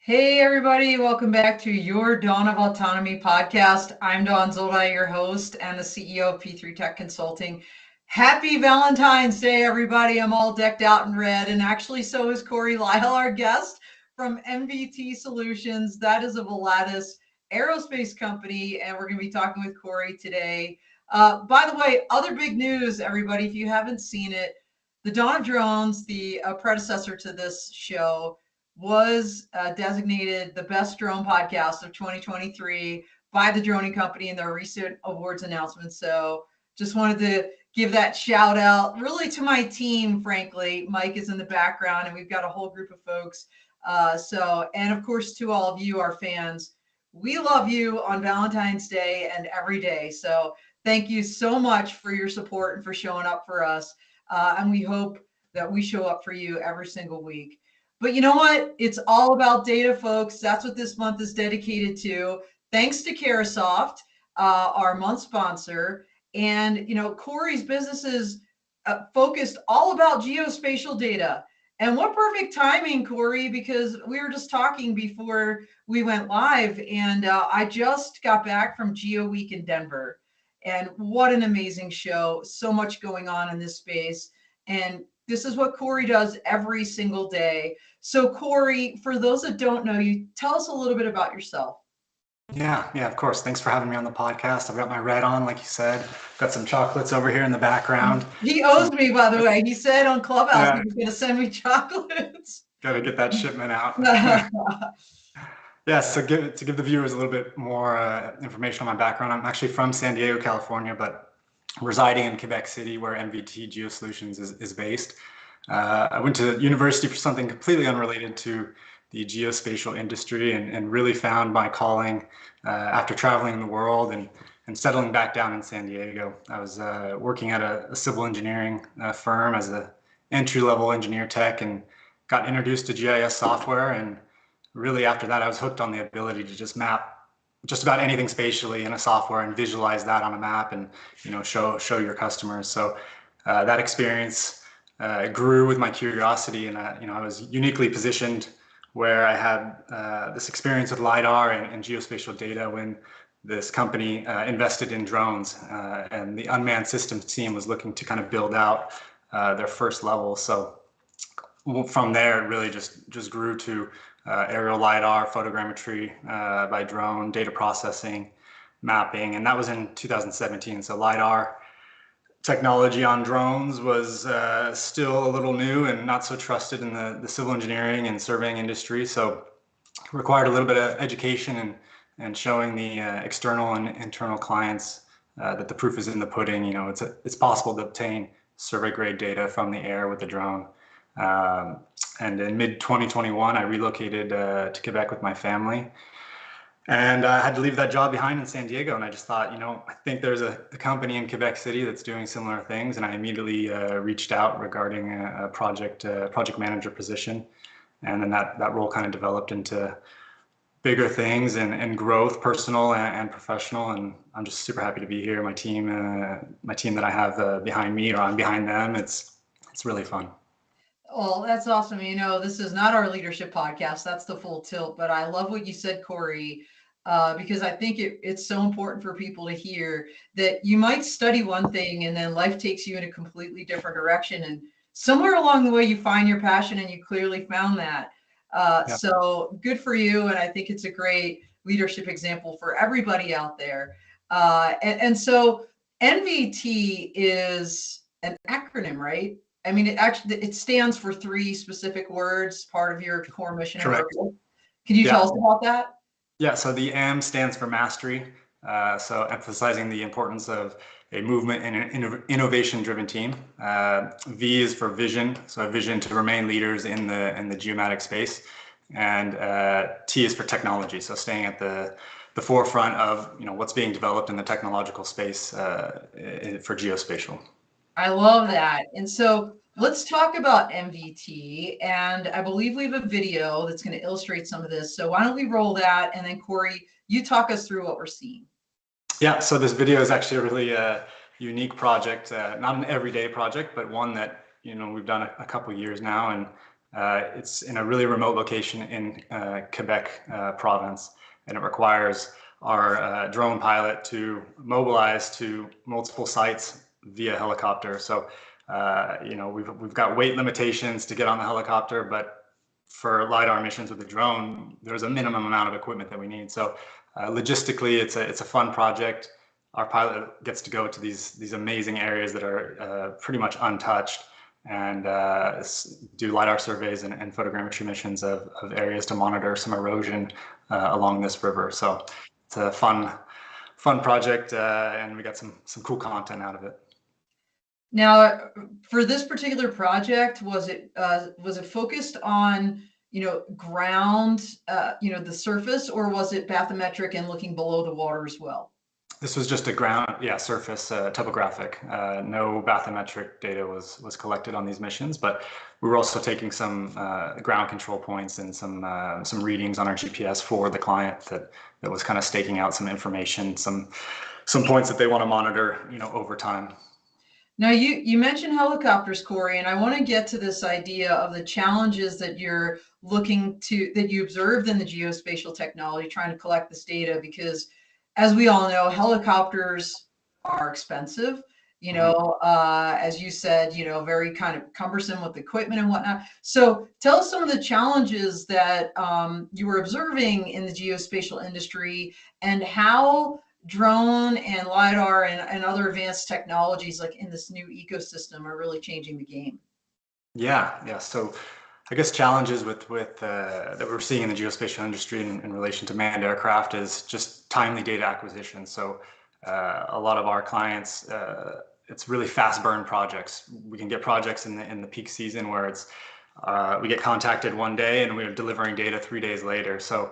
Hey everybody, welcome back to your Dawn of Autonomy podcast. I'm Dawn Zolda, your host and the CEO of P3 Tech Consulting. Happy Valentine's Day, everybody. I'm all decked out in red, and actually so is Cory, Lyle, our guest from MVT Solutions. That is a Volatus Aerospace company, and we're going to be talking with Cory today. By the way, other big news, everybody, if you haven't seen it, the Dawn of Drones, the predecessor to this show, was designated the best drone podcast of 2023 by the Droning Company in their recent awards announcement. So just wanted to give that shout out really to my team, frankly. Mike is in the background and we've got a whole group of folks. And of course, to all of you, our fans, we love you on Valentine's Day and every day. So thank you so much for your support and for showing up for us. And we hope that we show up for you every single week. But you know what? It's all about data, folks. That's what this month is dedicated to. Thanks to Carasoft, our month sponsor. And, Cory's business is focused all about geospatial data. And what perfect timing, Cory, because we were just talking before we went live, and I just got back from Geo Week in Denver. And what an amazing show. So much going on in this space. And this is what Cory does every single day. So Cory, for those that don't know you, tell us a little bit about yourself. Yeah, of course. Thanks for having me on the podcast. I've got my red on, like you said. Got some chocolates over here in the background. He owes me, by the way. He said on Clubhouse he was going to send me chocolates. Got to get that shipment out. Yeah, so to give the viewers a little bit more information on my background, I'm actually from San Diego, California, but residing in Quebec City, where MVT Geo-Solutions is based. I went to university for something completely unrelated to the geospatial industry and really found my calling after traveling the world and settling back down in San Diego. I was working at a civil engineering firm as an entry-level engineer tech and got introduced to GIS software. And really after that, I was hooked on the ability to just map just about anything spatially in a software and visualize that on a map and show your customers. So that experience grew with my curiosity, and I was uniquely positioned where I had this experience with LiDAR and geospatial data when this company invested in drones, and the unmanned systems team was looking to kind of build out their first level. So from there, it really just grew to aerial LiDAR, photogrammetry by drone, data processing, mapping, and that was in 2017. So LiDAR technology on drones was still a little new and not so trusted in the civil engineering and surveying industry. So required a little bit of education and showing the external and internal clients that the proof is in the pudding. It's possible to obtain survey grade data from the air with the drone. And in mid 2021, I relocated to Quebec with my family. And I had to leave that job behind in San Diego. And I just thought, I think there's a company in Quebec City that's doing similar things. And I immediately reached out regarding a project manager position. And then that role kind of developed into bigger things and growth, personal and professional. And I'm just super happy to be here. My team that I have behind me, or I'm behind them, it's really fun. Well, that's awesome. This is not our leadership podcast. That's the full tilt. But I love what you said, Cory, because I think it's so important for people to hear that you might study one thing and then life takes you in a completely different direction. And somewhere along the way, you find your passion, and you clearly found that. So good for you. And I think it's a great leadership example for everybody out there. And so MVT is an acronym, right? I mean, it stands for 3 specific words, part of your core mission. Correct. Can you tell us about that? Yeah, so the M stands for mastery. So emphasizing the importance of a movement and an innovation-driven team. V is for vision, so a vision to remain leaders in the geomatic space. And T is for technology, so staying at the forefront of what's being developed in the technological space for geospatial. I love that. And so let's talk about MVT. And I believe we have a video that's going to illustrate some of this. So why don't we roll that? And then Cory, you talk us through what we're seeing. Yeah, so this video is actually a really unique project, not an everyday project, but one that we've done a couple of years now. And It's in a really remote location in Quebec province, and it requires our drone pilot to mobilize to multiple sites via helicopter. So, we've got weight limitations to get on the helicopter, but for LiDAR missions with the drone, there's a minimum amount of equipment that we need. So logistically, it's a fun project. Our pilot gets to go to these amazing areas that are pretty much untouched, and do LiDAR surveys and photogrammetry missions of areas to monitor some erosion along this river. So it's a fun project, and we got some cool content out of it. Now, for this particular project, was it focused on, ground, the surface, or was it bathymetric and looking below the water as well? This was just a ground, surface topographic. No bathymetric data was collected on these missions, but we were also taking some ground control points and some readings on our GPS for the client that was kind of staking out some information, some points that they want to monitor, over time. Now, you mentioned helicopters, Cory, and I want to get to this idea of the challenges that you're that you observed in the geospatial technology, trying to collect this data, because as we all know, helicopters are expensive, as you said, very kind of cumbersome with equipment and whatnot. So tell us some of the challenges that you were observing in the geospatial industry, and how drone and LiDAR and other advanced technologies like in this new ecosystem are really changing the game. Yeah. So I guess challenges with that we're seeing in the geospatial industry in relation to manned aircraft is just timely data acquisition. So a lot of our clients, it's really fast burn projects. We can get projects in the peak season where it's we get contacted one day and we're delivering data 3 days later. So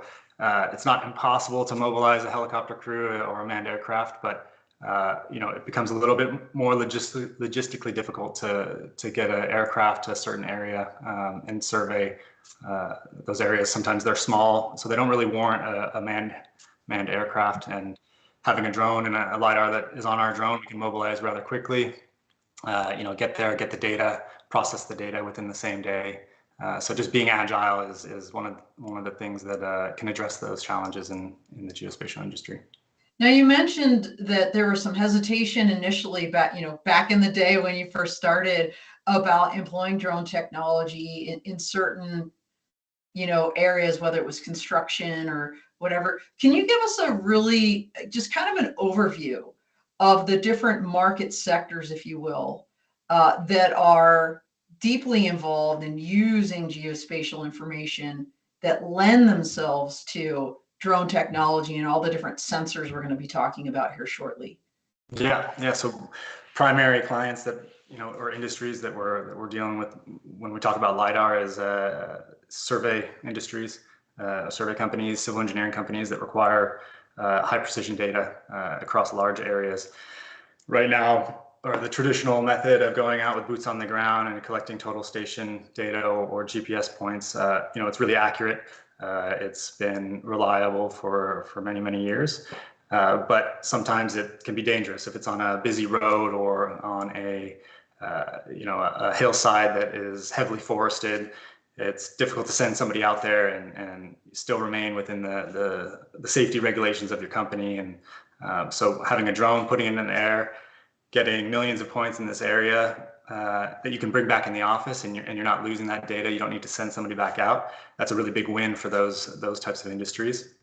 it's not impossible to mobilize a helicopter crew or a manned aircraft, but it becomes a little bit more logistically difficult to get an aircraft to a certain area and survey those areas. Sometimes they're small, so they don't really warrant a manned aircraft. And having a drone and a LiDAR that is on our drone, we can mobilize rather quickly. Get there, get the data, process the data within the same day. So just being agile is one of the things that can address those challenges in the geospatial industry. Now, you mentioned that there was some hesitation initially back in the day when you first started about employing drone technology in certain, areas, whether it was construction or whatever. Can you give us a really just kind of an overview of the different market sectors, if you will, that are deeply involved in using geospatial information that lend themselves to drone technology and all the different sensors we're going to be talking about here shortly? Yeah. So primary clients that, or industries that we're dealing with when we talk about LiDAR is survey industries, survey companies, civil engineering companies that require high precision data across large areas. Right now, or the traditional method of going out with boots on the ground and collecting total station data or GPS points, it's really accurate. It's been reliable for many, many years, but sometimes it can be dangerous if it's on a busy road or on a hillside that is heavily forested. It's difficult to send somebody out there and still remain within the safety regulations of your company. And so having a drone, putting it in the air, getting millions of points in this area that you can bring back in the office, and you're not losing that data. You don't need to send somebody back out. That's a really big win for those types of industries.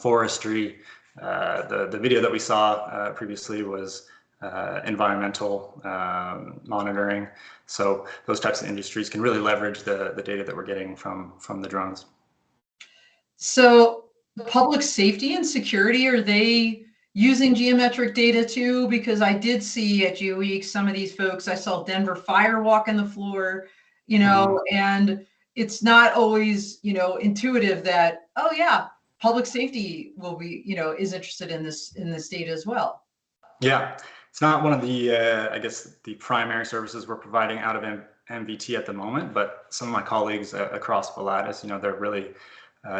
Forestry, the video that we saw previously was environmental monitoring. So those types of industries can really leverage the data that we're getting from the drones. So public safety and security, are they using geometric data too? Because I did see at GeoWeek some of these folks, I saw Denver Fire walking the floor, and it's not always, intuitive that, oh yeah, public safety will be, is interested in this data as well. Yeah, it's not one of the, I guess, the primary services we're providing out of MVT at the moment, but some of my colleagues across Volatus, they're really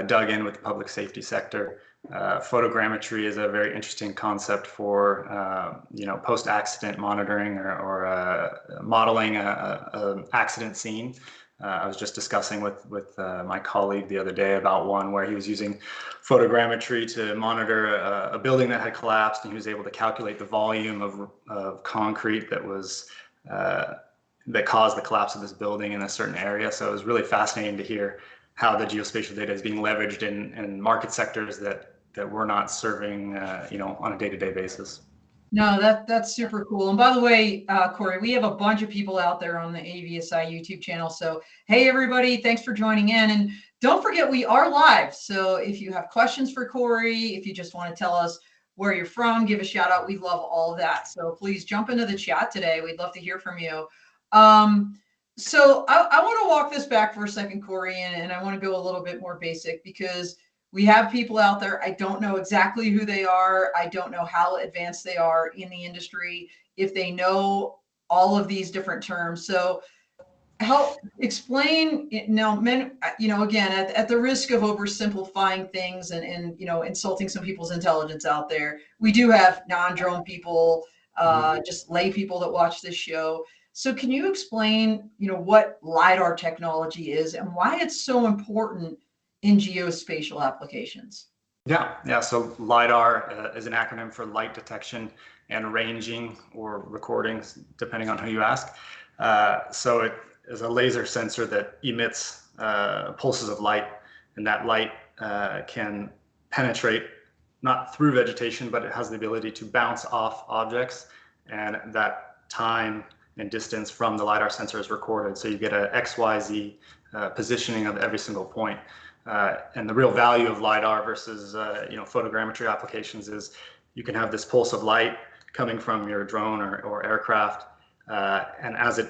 dug in with the public safety sector. Photogrammetry is a very interesting concept for post-accident monitoring or modeling a accident scene. I was just discussing with my colleague the other day about one where he was using photogrammetry to monitor a building that had collapsed, and he was able to calculate the volume of concrete that was that caused the collapse of this building in a certain area. So it was really fascinating to hear how the geospatial data is being leveraged in market sectors that we're not serving, on a day-to-day basis. No, that's super cool. And by the way, Cory, we have a bunch of people out there on the AVSI YouTube channel. So, hey, everybody, thanks for joining in. And don't forget, we are live. So if you have questions for Cory, if you just want to tell us where you're from, give a shout out. We love all of that. So please jump into the chat today. We'd love to hear from you. So I want to walk this back for a second, Cory, and I want to go a little bit more basic because we have people out there. I don't know exactly who they are. I don't know how advanced they are in the industry, if they know all of these different terms. So help explain now, again, at the risk of oversimplifying things and insulting some people's intelligence out there, we do have non-drone people, just lay people that watch this show. So can you explain, what LiDAR technology is and why it's so important in geospatial applications? Yeah. So LiDAR is an acronym for light detection and ranging or recording, depending on who you ask. So it is a laser sensor that emits pulses of light, and that light can penetrate not through vegetation, but it has the ability to bounce off objects, and that time and distance from the LiDAR sensor is recorded. So you get a XYZ positioning of every single point. And the real value of LiDAR versus photogrammetry applications is you can have this pulse of light coming from your drone or aircraft, and as it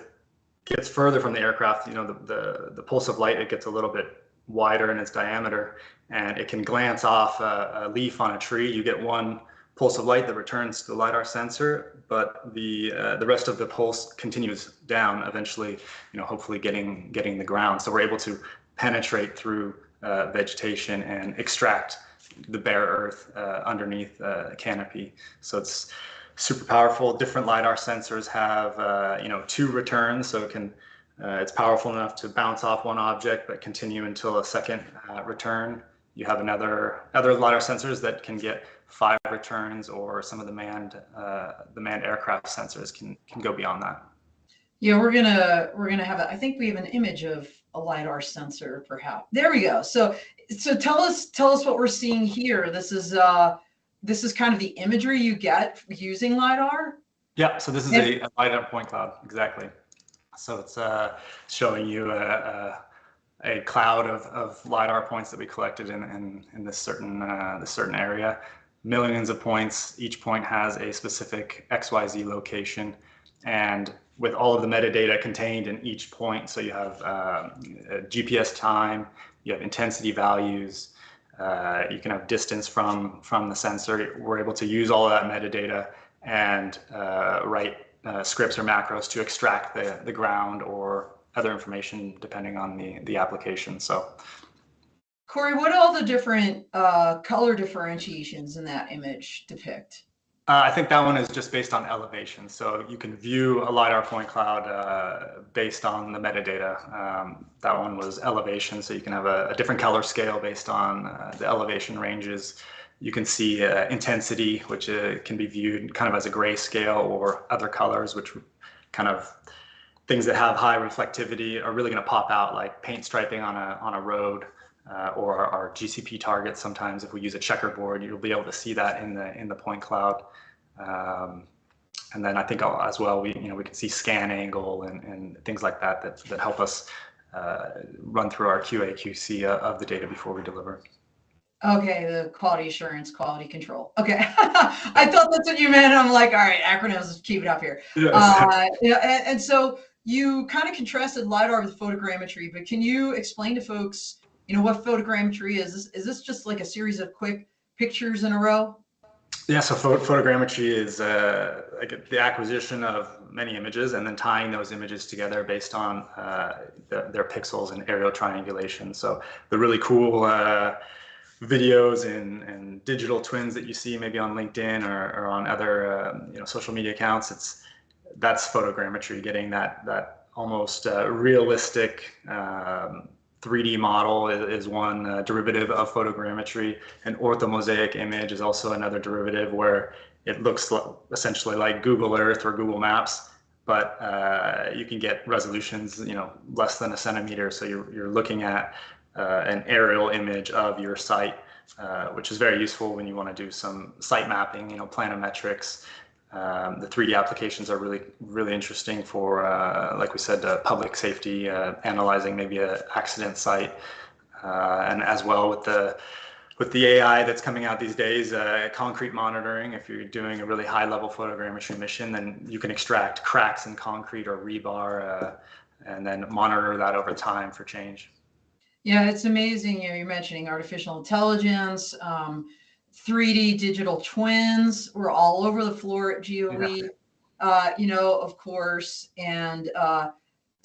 gets further from the aircraft, the pulse of light, it gets a little bit wider in its diameter, and it can glance off a leaf on a tree. You get one pulse of light that returns to the LiDAR sensor, but the rest of the pulse continues down, eventually, hopefully getting the ground. So we're able to penetrate through vegetation and extract the bare earth underneath the canopy. So it's super powerful. Different LiDAR sensors have 2 returns, so it's powerful enough to bounce off one object but continue until a second return. You have other LiDAR sensors that can get 5 returns, or some of the manned aircraft sensors can go beyond that. Yeah, we're gonna have I think we have an image of a LiDAR sensor, perhaps. There we go. So tell us what we're seeing here. This is kind of the imagery you get using LiDAR. Yeah. So this is a LiDAR point cloud, exactly. So it's showing you a cloud of LiDAR points that we collected in this certain area. Millions of points. Each point has a specific XYZ location, and with all of the metadata contained in each point. So you have GPS time, you have intensity values, you can have distance from the sensor. We're able to use all of that metadata and write scripts or macros to extract the ground or other information depending on the application. So, Cory, what do all the different color differentiations in that image depict? I think that one is just based on elevation. So you can view a LiDAR point cloud based on the metadata. That one was elevation, so you can have a different color scale based on the elevation ranges. You can see intensity, which can be viewed kind of as a gray scale, or other colors, which kind of things that have high reflectivity are really going to pop out, like paint striping on a road. Or our GCP targets. Sometimes if we use a checkerboard, you'll be able to see that in the point cloud. And then I think as well, we can see scan angle and things like that help us run through our QA QC of the data before we deliver. Okay, the quality assurance, quality control. Okay, I thought that's what you meant. I'm like, all right, acronyms, let's keep it up here. Yes. And so you kind of contrasted LiDAR with photogrammetry, but can you explain to folks what photogrammetry is? Is this just like a series of quick pictures in a row? Yeah, so photogrammetry is like the acquisition of many images and then tying those images together based on their pixels and aerial triangulation. So the really cool videos and digital twins that you see maybe on LinkedIn or on other social media accounts, that's photogrammetry, getting that almost realistic 3D model is one derivative of photogrammetry. An orthomosaic image is also another derivative where it looks essentially like Google Earth or Google Maps, but you can get resolutions, less than a centimeter. So you're looking at an aerial image of your site, which is very useful when you want to do some site mapping, planometrics. The 3D applications are really interesting for, like we said, public safety, analyzing maybe an accident site, and as well with the AI that's coming out these days, concrete monitoring. If you're doing a really high-level photogrammetry mission, then you can extract cracks in concrete or rebar, and then monitor that over time for change. Yeah, it's amazing. You're mentioning artificial intelligence. 3D digital twins were all over the floor at GeoE, of course, and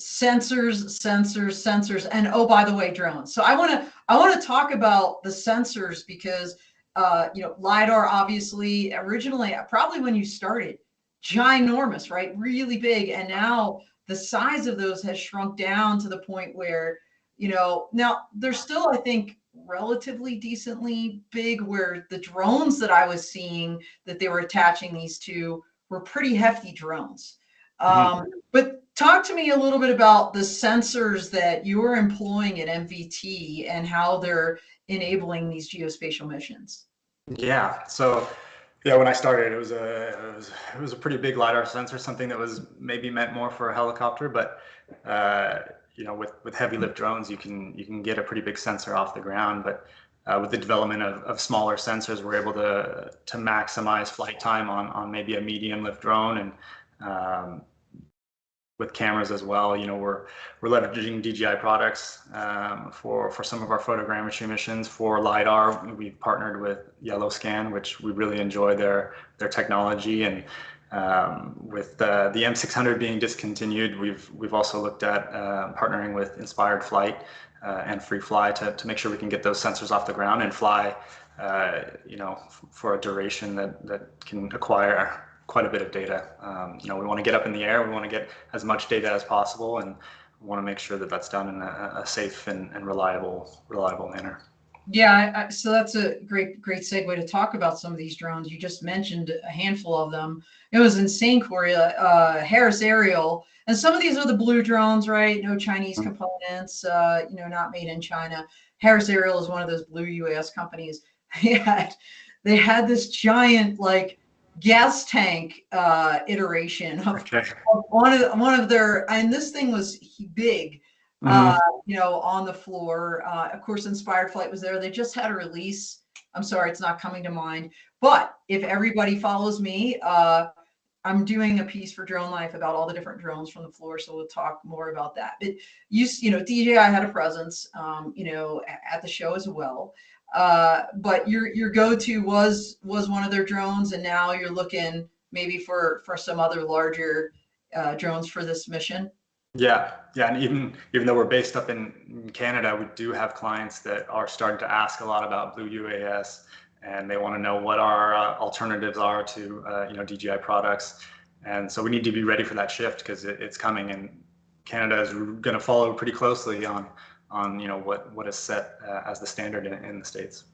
sensors, and oh, by the way, drones. So I want to talk about the sensors because LiDAR obviously originally, probably when you started, ginormous, right? Really big, and now the size of those has shrunk down to the point where now they're still, I think, relatively decently big, where the drones that I was seeing that they were attaching these to were pretty hefty drones. But talk to me a little bit about the sensors that you're employing at MVT and how they're enabling these geospatial missions. Yeah. So when I started, it was a pretty big LiDAR sensor, something that was maybe meant more for a helicopter, but with heavy lift drones, you can get a pretty big sensor off the ground. But with the development of smaller sensors, we're able to maximize flight time on maybe a medium lift drone, and with cameras as well. We're leveraging DJI products for some of our photogrammetry missions. For LiDAR, we've partnered with YellowScan, which we really enjoy their technology. And with the M600 being discontinued, we've also looked at partnering with Inspired Flight and Free Fly to make sure we can get those sensors off the ground and fly, for a duration that can acquire quite a bit of data. We want to get up in the air. We want to get as much data as possible, and we want to make sure that that's done in a safe and reliable manner. Yeah, so that's a great segue to talk about some of these drones. You just mentioned a handful of them. It was insane, Cory. Harris Aerial, and some of these are the blue drones, right? No Chinese components, not made in China. Harris Aerial is one of those blue UAS companies. They had this giant gas tank iteration of one of their, and this thing was big. On the floor. Of course, Inspired Flight was there. They just had a release. I'm sorry, it's not coming to mind. But if everybody follows me, I'm doing a piece for Drone Life about all the different drones from the floor. So we'll talk more about that. But DJI had a presence, at the show as well. But your go-to was one of their drones, and now you're looking maybe for some other larger drones for this mission. Yeah, and even though we're based up in Canada, we do have clients that are starting to ask a lot about Blue UAS, and they want to know what our alternatives are to DJI products. And so we need to be ready for that shift because it's coming, and Canada is going to follow pretty closely on what is set as the standard in the States.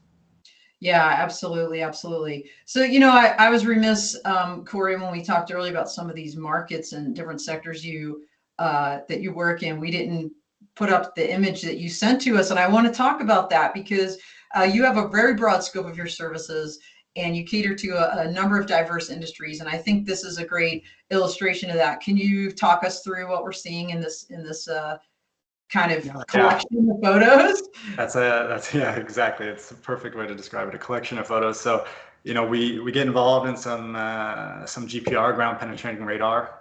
Yeah, absolutely. So, I was remiss, Cory, when we talked earlier about some of these markets and different sectors that you work in. We didn't put up the image that you sent to us, and I want to talk about that because you have a very broad scope of your services, and you cater to a number of diverse industries. And I think this is a great illustration of that. Can you talk us through what we're seeing in this kind of collection of photos? That's exactly. It's a perfect way to describe it. A collection of photos. So, we get involved in some GPR, ground penetrating radar,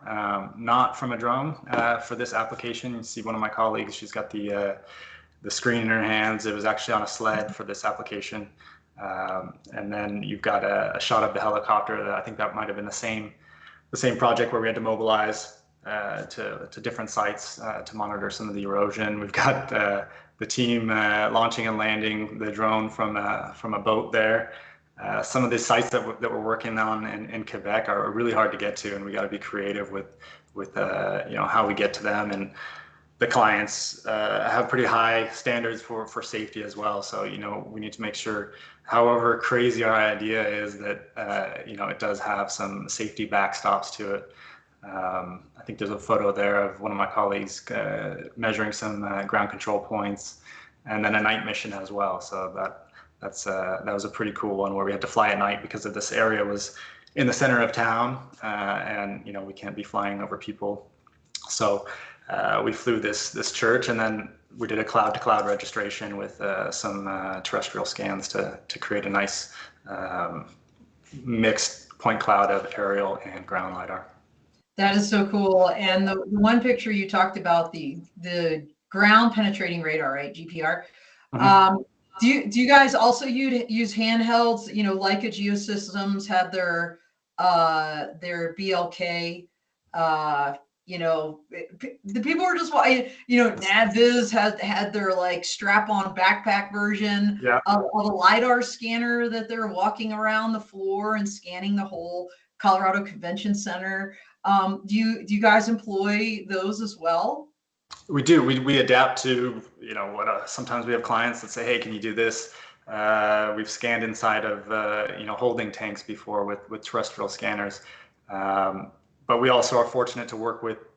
not from a drone. For this application, you see one of my colleagues, she's got the screen in her hands. It was actually on a sled for this application. And then you've got a shot of the helicopter. I think that might have been the same project where we had to mobilize to different sites to monitor some of the erosion. We've got the team launching and landing the drone from a boat there. some of the sites that we're working on in Quebec are really hard to get to, and we got to be creative with how we get to them. And the clients have pretty high standards for safety as well. So we need to make sure, however crazy our idea is, that it does have some safety backstops to it. I think there's a photo there of one of my colleagues measuring some ground control points, and then a night mission as well. So that was a pretty cool one, where we had to fly at night because of this area was in the center of town, and we can't be flying over people. So we flew this church, and then we did a cloud-to-cloud registration with some terrestrial scans to create a nice mixed point cloud of aerial and ground LiDAR. That is so cool. And the one picture you talked about, the ground penetrating radar, right? GPR. Mm-hmm. Do you guys also use handhelds? Like a Geo-Systems had their BLK. The people are just, NavViz had their like strap-on backpack version of a LiDAR scanner that they're walking around the floor and scanning the whole Colorado Convention Center. Do you guys employ those as well? We do. We adapt to what sometimes we have clients that say, hey, can you do this? We've scanned inside of holding tanks before with terrestrial scanners, but we also are fortunate to work with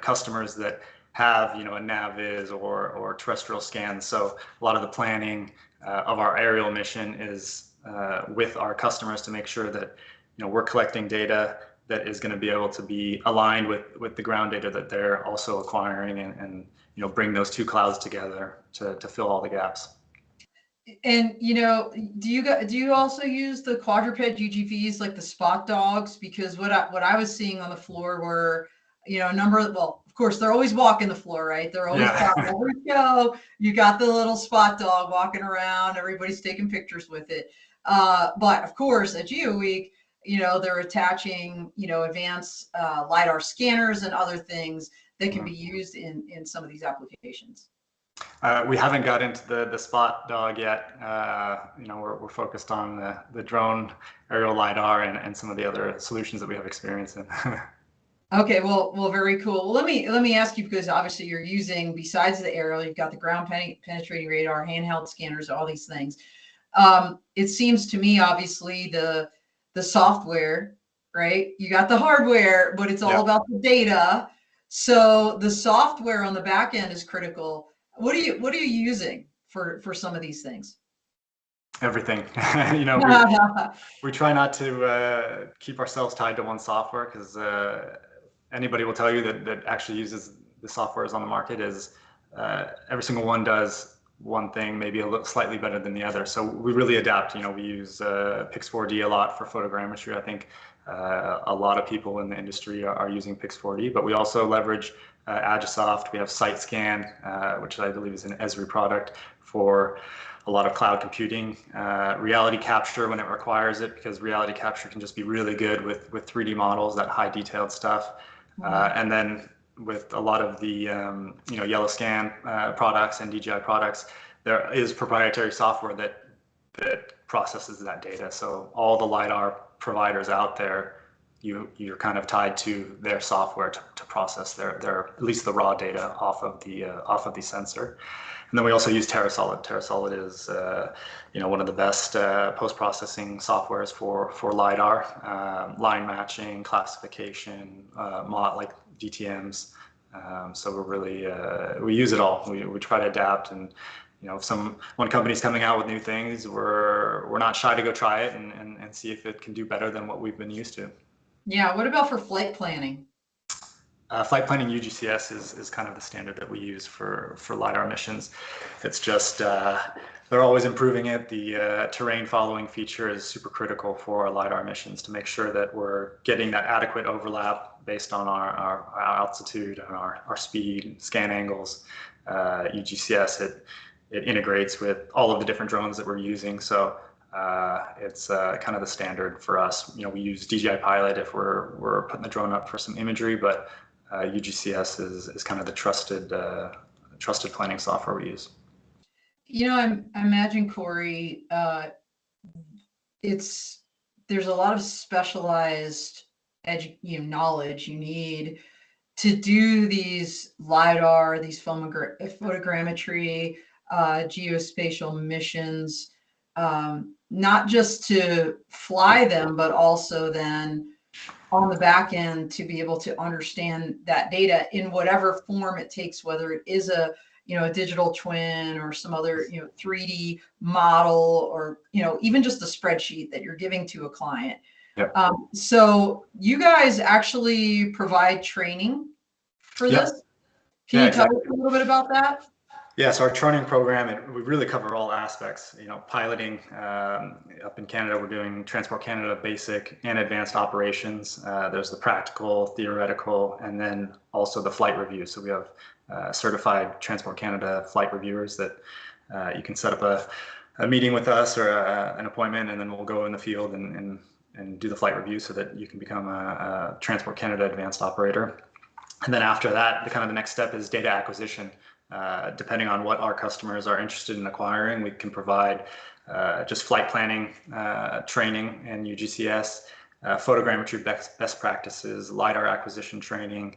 customers that have a NavViz or terrestrial scans. So a lot of the planning of our aerial mission is with our customers to make sure that we're collecting data that is going to be able to be aligned with the ground data that they're also acquiring, and bring those two clouds together to fill all the gaps. And do you also use the quadruped UGVs, like the spot dogs? Because what I was seeing on the floor were a number of, well, of course they're always walking the floor, right? They're always there we go. You got the little spot dog walking around. Everybody's taking pictures with it. But of course at Geo Week, they're attaching, advanced LiDAR scanners and other things that can be used in some of these applications. We haven't got into the spot dog yet. We're focused on the drone aerial LiDAR and some of the other solutions that we have experience in. Okay, well, very cool. Well, let me ask you, because obviously you're using, besides the aerial, you've got the ground penetrating radar, handheld scanners, all these things. It seems to me, obviously, the software, right? You got the hardware, but it's all about the data. So the software on the back end is critical. What are you using for some of these things? Everything. We try not to keep ourselves tied to one software, because anybody will tell you that actually uses the softwares on the market is every single one does one thing maybe a little slightly better than the other. So we really adapt. We use Pix4D a lot for photogrammetry. I think a lot of people in the industry are using Pix4D, but we also leverage Agisoft. We have SiteScan, which I believe is an Esri product, for a lot of cloud computing, reality capture when it requires it, because reality capture can just be really good with 3D models, that high detailed stuff. And then with a lot of the yellow scan products and DJI products, there is proprietary software that processes that data. So all the LiDAR providers out there, you're kind of tied to their software to process their at least the raw data off of the sensor. And then we also use TerraSolid. TerraSolid is one of the best post-processing softwares for LiDAR, line matching, classification, like DTMs. So we're really we use it all. We try to adapt, and when company's coming out with new things, we're not shy to go try it and see if it can do better than what we've been used to. Yeah. What about for flight planning? Flight planning UGCS is kind of the standard that we use for LiDAR missions. It's just they're always improving it. The terrain following feature is super critical for our LiDAR missions to make sure that we're getting that adequate overlap based on our altitude and our speed, scan angles. UGCS, it integrates with all of the different drones that we're using. So it's kind of the standard for us. We use DJI Pilot if we're putting the drone up for some imagery, but UGCS is kind of the trusted planning software we use. I imagine, Cory, there's a lot of specialized knowledge you need to do these LiDAR, these photogrammetry, geospatial missions, not just to fly them, but also then on the back end to be able to understand that data in whatever form it takes, whether it is a digital twin or some other 3D model, or even just a spreadsheet that you're giving to a client. Yep. So you guys actually provide training for Yep. this. Can you tell us a little bit about that? Yeah, so our training program, we really cover all aspects. Piloting up in Canada, we're doing Transport Canada basic and advanced operations. There's the practical, theoretical, and then also the flight review. So we have certified Transport Canada flight reviewers that you can set up a meeting with us or an appointment, and then we'll go in the field and do the flight review so that you can become a Transport Canada advanced operator. And then after that, the next step is data acquisition. Depending on what our customers are interested in acquiring, we can provide just flight planning training and UGCS, photogrammetry best practices, LiDAR acquisition training,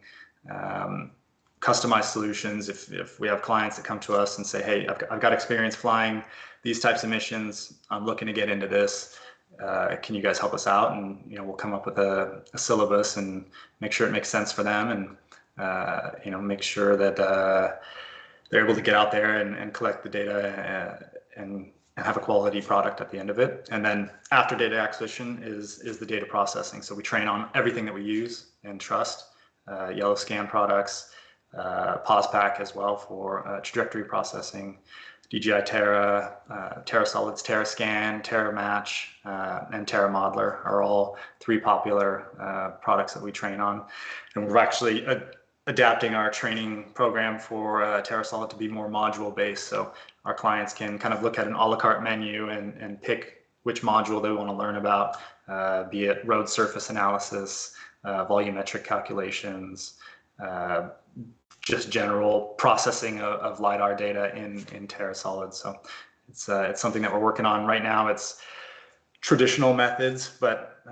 customized solutions. If we have clients that come to us and say, hey, I've got experience flying these types of missions, I'm looking to get into this, can you guys help us out? And we'll come up with a syllabus and make sure it makes sense for them, and make sure that they're able to get out there and collect the data and have a quality product at the end of it. And then after data acquisition is the data processing. So we train on everything that we use and trust, yellow scan products, POSPAC as well for trajectory processing, DJI Terra, Terra Solids, Terra Scan, Terra Match, and Terra Modeler are all three popular products that we train on. And we're actually adapting our training program for TerraSolid to be more module based. So our clients can look at an a la carte menu and pick which module they want to learn about, be it road surface analysis, volumetric calculations, just general processing of LiDAR data in TerraSolid. So it's something that we're working on right now. It's traditional methods, but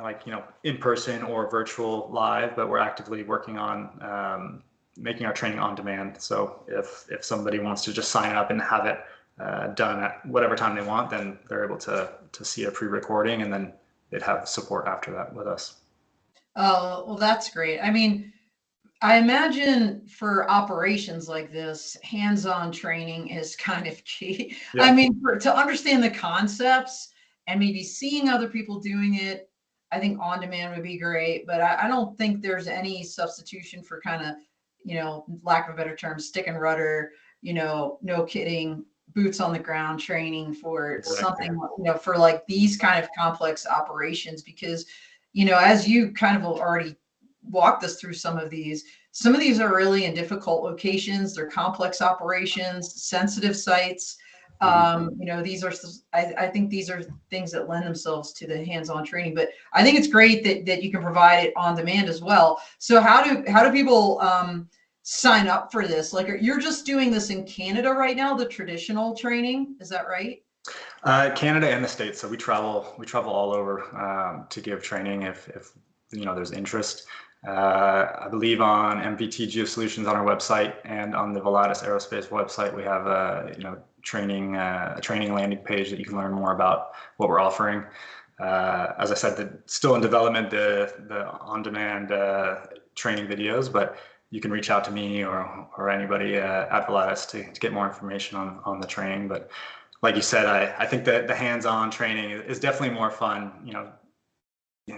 in person or virtual live, but we're actively working on making our training on demand. So if somebody wants to just sign up and have it done at whatever time they want, then they're able to see a pre-recording, and then they'd have support after that with us. Oh, well, that's great. I mean, I imagine for operations like this, hands-on training is kind of key. Yeah. I mean, to understand the concepts and maybe seeing other people doing it, I think on demand would be great, but I don't think there's any substitution for lack of a better term, stick and rudder, no kidding, boots on the ground training for something, for like these kind of complex operations, because, as you kind of already walked us through some of these are really in difficult locations. They're complex operations, sensitive sites. These are, I think these are things that lend themselves to the hands-on training, but I think it's great that you can provide it on demand as well. So how do people sign up for this? Like, you're just doing this in Canada right now, the traditional training, is that right? Canada and the States. So we travel all over to give training if there's interest. I believe on MVT Geo-Solutions on our website and on the Volatus Aerospace website, we have a training landing page that you can learn more about what we're offering. As I said, still in development, the on-demand training videos, but you can reach out to me or anybody at Volatus to get more information on the training. But like you said, I think that the hands-on training is definitely more fun.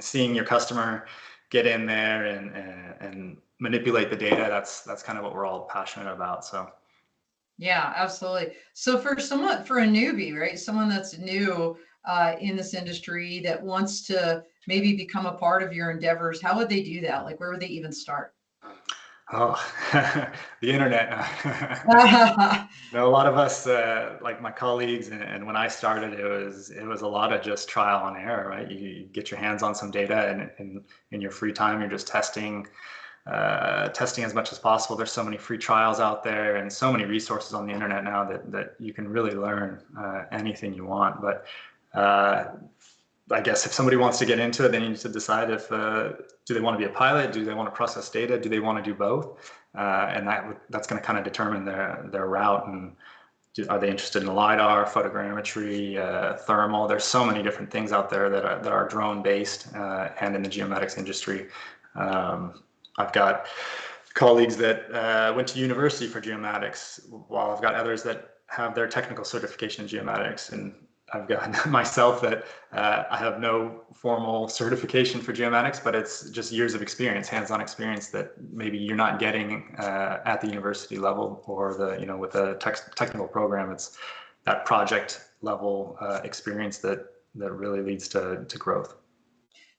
Seeing your customer get in there and manipulate the data, that's kind of what we're all passionate about. So yeah, absolutely. So for a newbie, right, someone that's new in this industry that wants to maybe become a part of your endeavors, how would they do that? Like, where would they even start? Oh, the internet. A lot of us, like my colleagues, and when I started, it was a lot of just trial and error, right? You get your hands on some data, and in your free time, you're just testing as much as possible. There's so many free trials out there, and so many resources on the internet now that you can really learn anything you want. But I guess if somebody wants to get into it, they need to decide if do they want to be a pilot, do they want to process data, do they want to do both, and that's going to kind of determine their route. And are they interested in LiDAR, photogrammetry, thermal? There's so many different things out there that are drone based and in the geomatics industry. I've got colleagues that went to university for geomatics, while I've got others that have their technical certification in geomatics, and I've got myself that I have no formal certification for geomatics, but it's just years of experience, hands-on experience that maybe you're not getting at the university level or with a technical program. It's that project level experience that really leads to growth.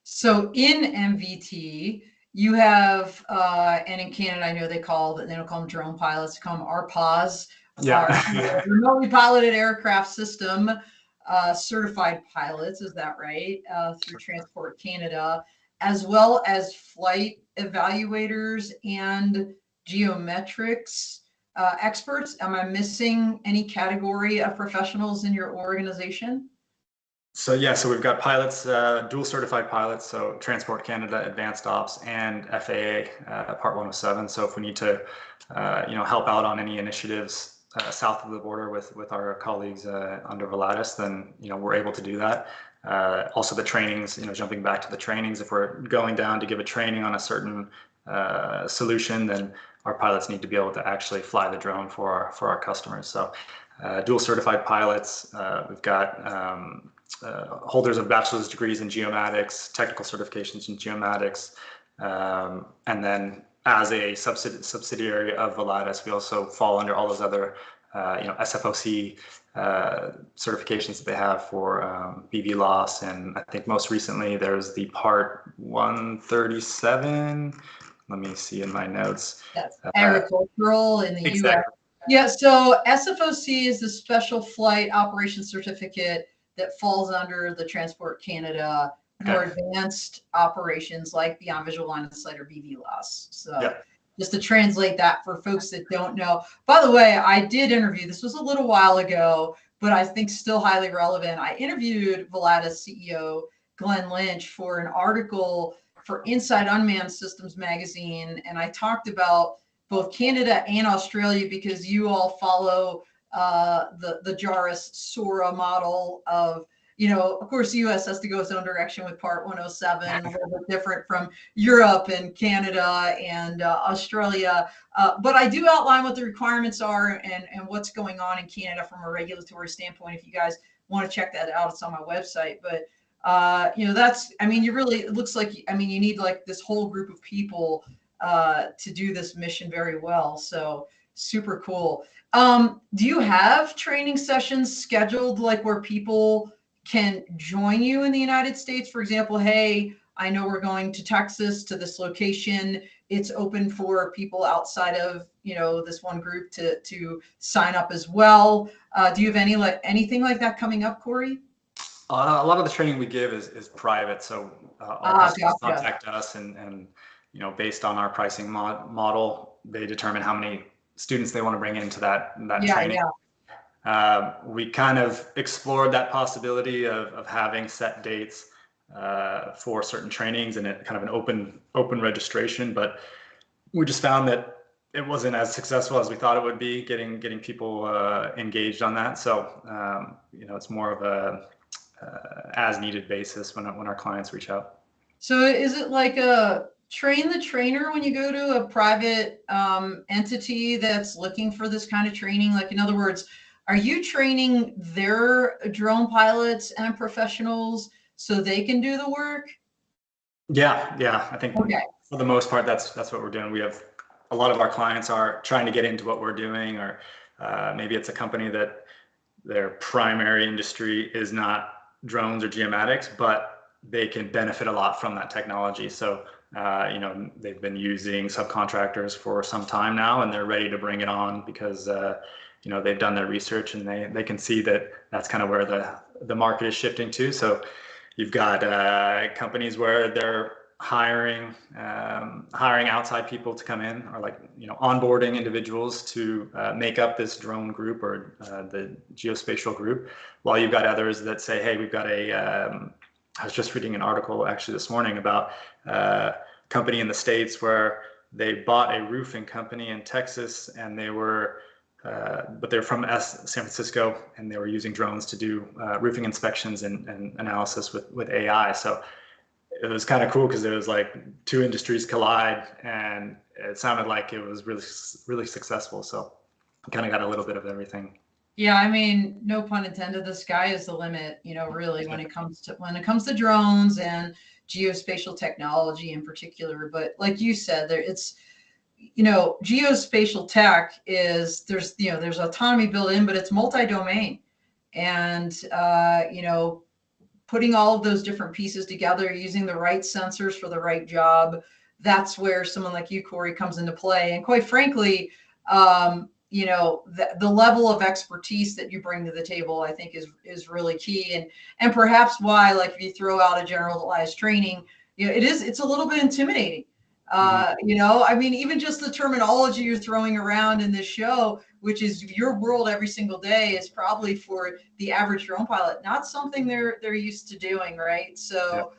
So in MVT, you have, and in Canada, I know they don't call them drone pilots, they call them RPAS. Yeah. Remotely piloted aircraft system certified pilots, is that right? Through Transport Canada, as well as flight evaluators and geometrics experts. Am I missing any category of professionals in your organization? So we've got pilots, dual certified pilots, so Transport Canada Advanced Ops and FAA Part 107. So if we need to, help out on any initiatives south of the border with our colleagues under Volatus, then we're able to do that. Also the trainings, jumping back to the trainings, if we're going down to give a training on a certain solution, then our pilots need to be able to actually fly the drone for our customers. So dual certified pilots, we've got holders of bachelor's degrees in geomatics, technical certifications in geomatics, and then as a subsidiary of Volatus, we also fall under all those other, SFOC certifications that they have for BV loss, and I think most recently there's the Part 137. Let me see in my notes. That's agricultural in the exactly. U.S. Yeah, so SFOC is the Special Flight Operations Certificate that falls under the Transport Canada more advanced operations like beyond visual line of sight or BV loss. So just to translate that for folks that don't know. By the way, I did interview, this was a little while ago, but I think still highly relevant. I interviewed Volatus CEO Glenn Lynch for an article for Inside Unmanned Systems magazine, and I talked about both Canada and Australia because you all follow the JARIS SORA model of, of course, the U.S. has to go its own direction with Part 107, a little bit different from Europe and Canada and Australia. But I do outline what the requirements are and what's going on in Canada from a regulatory standpoint. If you guys want to check that out, it's on my website. But, it looks like, you need like this whole group of people to do this mission very well. So super cool. Do you have training sessions scheduled like where people can join you in the United States? For example, hey, I know we're going to Texas to this location. It's open for people outside of, this one group to sign up as well. Do you have anything like that coming up, Cory? A lot of the training we give is private. So our customers contact us and based on our pricing model, they determine how many students they want to bring into that training. We kind of explored that possibility of having set dates for certain trainings and kind of an open registration, but we just found that it wasn't as successful as we thought it would be getting people engaged on that. So it's more of a as needed basis when our clients reach out. So is it like a train the trainer when you go to a private entity that's looking for this kind of training? Like, in other words, are you training their drone pilots and professionals so they can do the work? Yeah. I think for the most part, that's what we're doing. We have a lot of our clients are trying to get into what we're doing, or maybe it's a company that their primary industry is not drones or geomatics, but they can benefit a lot from that technology. So they've been using subcontractors for some time now, and they're ready to bring it on because they've done their research and they can see that that's kind of where the market is shifting to. So you've got companies where they're hiring outside people to come in, or onboarding individuals to make up this drone group or the geospatial group, while you've got others that say, hey, we've got a I was just reading an article actually this morning about a company in the States where they bought a roofing company in Texas, and they were, but they're from San Francisco, and they were using drones to do roofing inspections and analysis with AI. So it was kind of cool because it was like two industries collide, and it sounded like it was really successful. So kind of got a little bit of everything. Yeah, I mean, no pun intended. The sky is the limit, really when it comes to drones and geospatial technology in particular. But like you said, there's geospatial tech there's autonomy built in, but it's multi-domain, and putting all of those different pieces together, using the right sensors for the right job. That's where someone like you, Cory, comes into play. And quite frankly, the level of expertise that you bring to the table, I think is really key. And perhaps why, like if you throw out a generalized training, it's a little bit intimidating. I mean, even just the terminology you're throwing around in this show, which is your world every single day, is probably for the average drone pilot not something they're used to doing, right? So,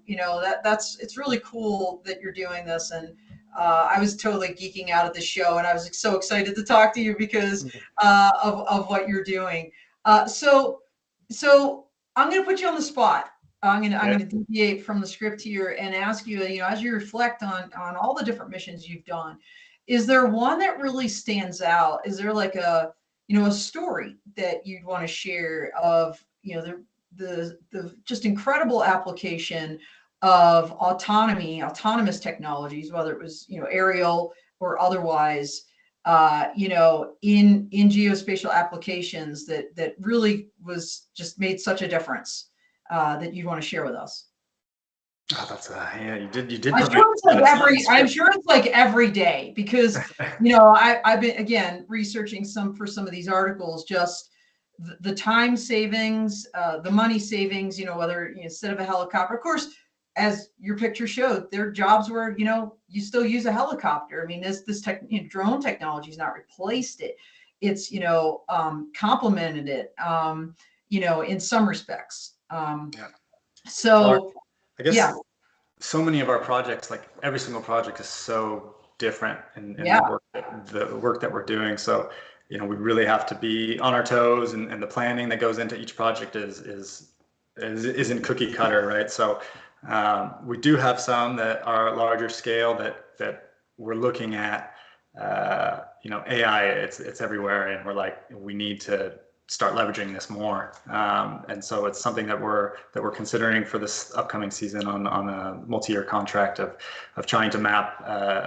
it's really cool that you're doing this. And I was totally geeking out at the show, and I was so excited to talk to you because of what you're doing. So I'm going to put you on the spot. I'm going to deviate from the script here and ask you, as you reflect on all the different missions you've done, is there one that really stands out? Is there like a story that you'd want to share of, the just incredible application of autonomous technologies, whether it was, aerial or otherwise, in geospatial applications that really was just made such a difference, that you want to share with us? Oh, that's you did. I'm sure it's like every day, because I've been again researching some of these articles, just the time savings, the money savings, whether instead of a helicopter, of course, as your picture showed, there are jobs where you still use a helicopter. I mean, this drone technology has not replaced it. It's complemented it, in some respects. So I guess so many of our projects, like every single project, is so different in the work that we're doing. So we really have to be on our toes, and the planning that goes into each project isn't cookie cutter, right? So we do have some that are larger scale that we're looking at. AI, it's everywhere, and we're like, we need to start leveraging this more. And so it's something that we're considering for this upcoming season on a multi-year contract of trying to map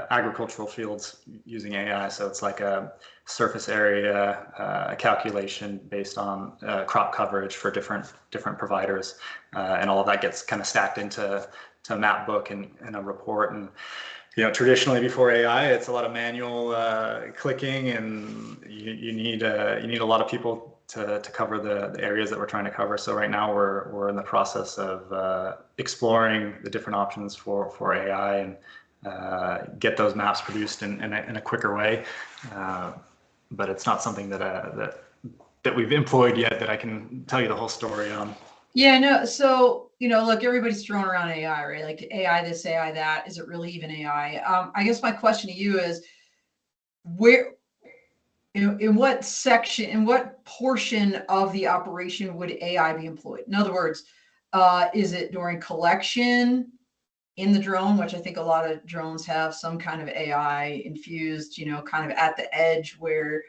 agricultural fields using AI. So it's like a surface area calculation based on crop coverage for different providers, and all of that gets kind of stacked into a map book and a report. And traditionally before AI, it's a lot of manual clicking, and you need a lot of people to cover the areas that we're trying to cover. So right now we're in the process of exploring the different options for AI, and get those maps produced in a quicker way. But it's not something that we've employed yet that I can tell you the whole story on. Yeah, no. So, look, everybody's throwing around AI, right? Like AI this, AI that. Is it really even AI? I guess my question to you is, where, in what section, in what portion of the operation would AI be employed? In other words, is it during collection in the drone, which I think a lot of drones have some kind of AI infused, kind of at the edge where,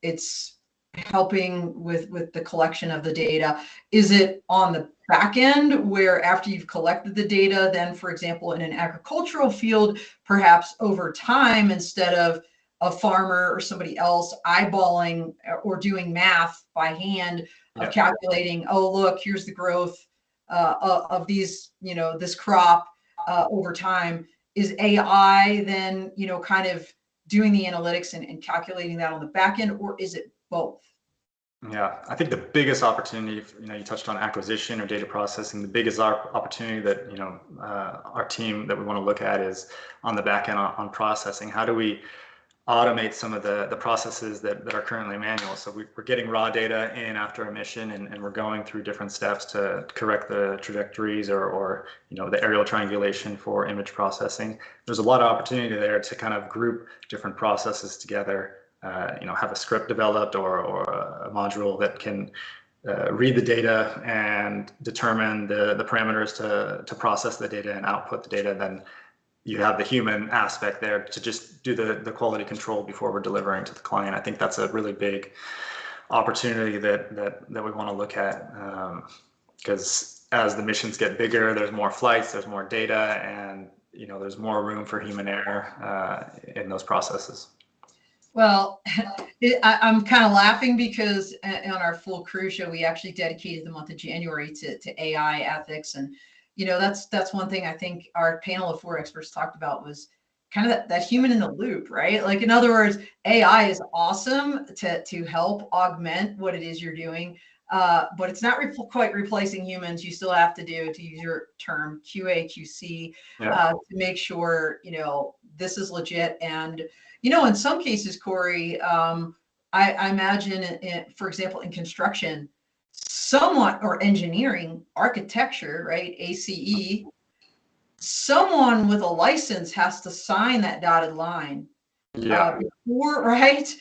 it's helping with the collection of the data? Is it on the back end where after you've collected the data, then, for example, in an agricultural field, perhaps over time, instead of a farmer or somebody else eyeballing or doing math by hand of calculating, oh, look, here's the growth of these, this crop over time, is AI then, kind of doing the analytics and calculating that on the back end, or is it both? Yeah, I think the biggest opportunity, you touched on acquisition or data processing. The biggest opportunity that, our team that we want to look at is on the back end on processing. How do we automate some of the processes that are currently manual. So we're getting raw data in after a mission, and we're going through different steps to correct the trajectories or the aerial triangulation for image processing. There's a lot of opportunity there to kind of group different processes together, have a script developed or a module that can read the data and determine the parameters to process the data and output the data. Then you have the human aspect there to just do the quality control before we're delivering to the client. I think that's a really big opportunity that we want to look at, because as the missions get bigger, there's more flights, there's more data, and there's more room for human error in those processes. Well, I'm kind of laughing because on our full crew show, we actually dedicated the month of January to AI ethics. And that's one thing I think our panel of 4 experts talked about was kind of that human in the loop, right? Like, in other words, AI is awesome to help augment what it is you're doing, but it's not quite replacing humans. You still have to do, to use your term, QA, QC, to make sure, this is legit. And, in some cases, Cory, I imagine, for example, in construction, someone, or engineering, architecture, right, ACE, someone with a license has to sign that dotted line before, right?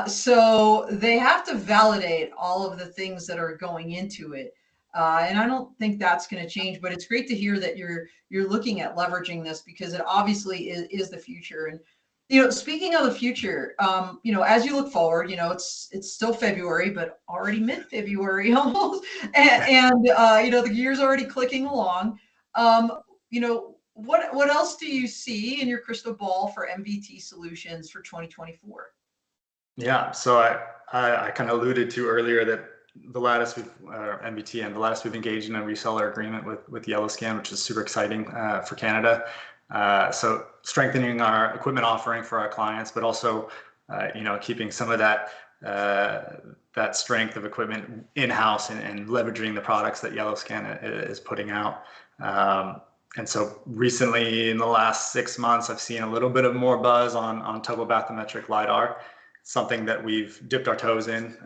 So they have to validate all of the things that are going into it. And I don't think that's going to change, but it's great to hear that you're looking at leveraging this, because it obviously is the future. And speaking of the future, as you look forward, it's still February, but already mid-February almost, and the gear's already clicking along. What else do you see in your crystal ball for MVT solutions for 2024? Yeah, so I kind of alluded to earlier that Volatus, MVT and Volatus, we've engaged in a reseller agreement with Yellowscan, which is super exciting for Canada. So strengthening our equipment offering for our clients, but also, keeping some of that strength of equipment in-house and leveraging the products that Yellowscan is putting out. And so recently, in the last 6 months, I've seen a little bit of more buzz on topobathymetric LiDAR, something that we've dipped our toes in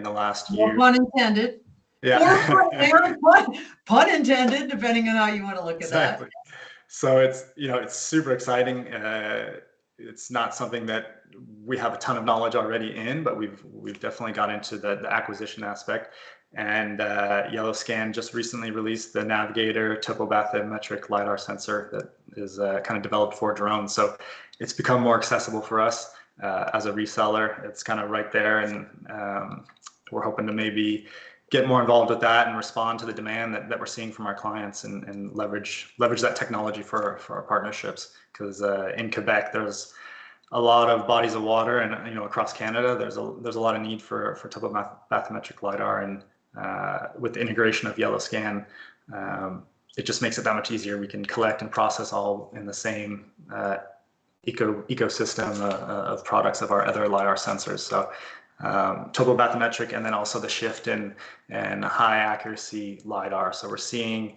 the last year. Pun intended. Yeah. Or pun intended, depending on how you want to look at that. So it's super exciting. It's not something that we have a ton of knowledge already in, but we've definitely got into the acquisition aspect. And Yellowscan just recently released the Navigator topobathymetric LiDAR sensor that is kind of developed for drones. So it's become more accessible for us as a reseller. It's kind of right there, and we're hoping to maybe get more involved with that and respond to the demand that we're seeing from our clients, and leverage that technology for our partnerships. Because in Quebec, there's a lot of bodies of water, and across Canada, there's a lot of need for topobathymetric LiDAR, and with the integration of Yellowscan, it just makes it that much easier. We can collect and process all in the same ecosystem of products of our other LiDAR sensors. So topobathymetric, and then also the shift in high accuracy LiDAR. So we're seeing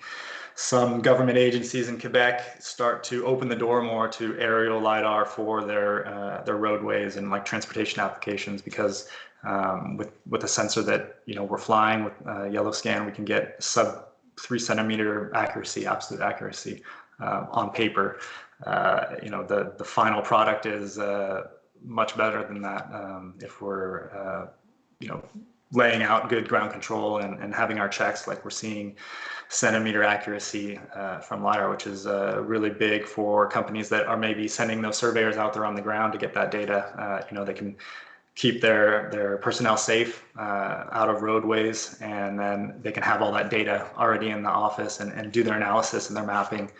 some government agencies in Quebec start to open the door more to aerial LiDAR for their roadways and like transportation applications, because with a sensor that we're flying with Yellowscan, we can get sub 3 centimeter accuracy, absolute accuracy on paper. The final product is much better than that if we're laying out good ground control and having our checks. Like, we're seeing centimeter accuracy from LiDAR, which is really big for companies that are maybe sending those surveyors out there on the ground to get that data. They can keep their personnel safe out of roadways, and then they can have all that data already in the office and do their analysis and their mapping.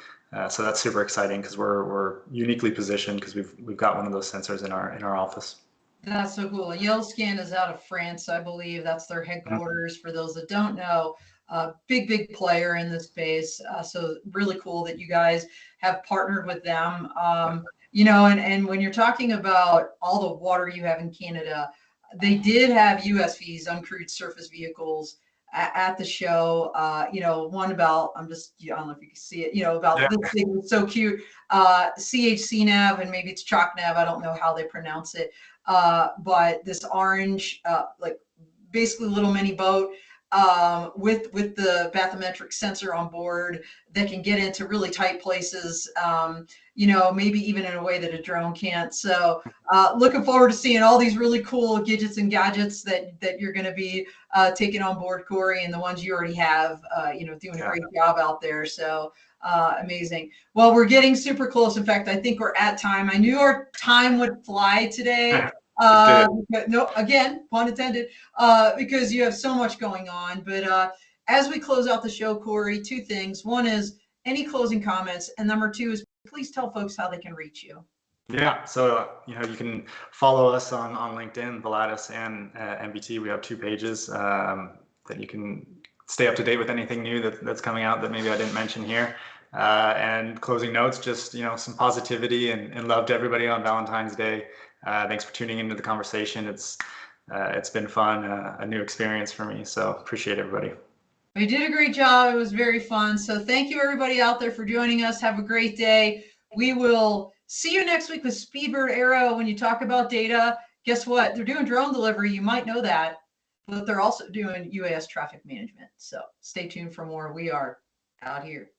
So that's super exciting, because we're uniquely positioned, because we've got one of those sensors in our office. That's so cool. Yellowscan is out of France, I believe. That's their headquarters. For those that don't know, big player in this space. So really cool that you guys have partnered with them. And when you're talking about all the water you have in Canada, they did have USVs, uncrewed surface vehicles, at the show. One about, I don't know if you can see it, about Yeah. this thing was so cute. CHC nav, and maybe it's chalk nav. I don't know how they pronounce it. But this orange, like basically little mini boat with the bathymetric sensor on board that can get into really tight places, maybe even in a way that a drone can't. So looking forward to seeing all these really cool gadgets and gadgets that you're going to be taking on board, Cory, and the ones you already have, doing a great job out there. So amazing. Well, we're getting super close. In fact, I think we're at time. I knew our time would fly today. But no, again, pun intended, because you have so much going on. But as we close out the show, Cory, two things. One is any closing comments, and number two is please tell folks how they can reach you. Yeah, so you can follow us on LinkedIn, Volatus and MVT. We have 2 pages that you can stay up to date with anything new that's coming out that maybe I didn't mention here. And closing notes, just some positivity and love to everybody on Valentine's Day. Thanks for tuning into the conversation. It's been fun, a new experience for me. So appreciate everybody. You did a great job. It was very fun. So thank you everybody out there for joining us. Have a great day. We will see you next week with Speedbird Aero. When you talk about data, guess what? They're doing drone delivery. You might know that, but they're also doing UAS traffic management. So stay tuned for more. We are out here.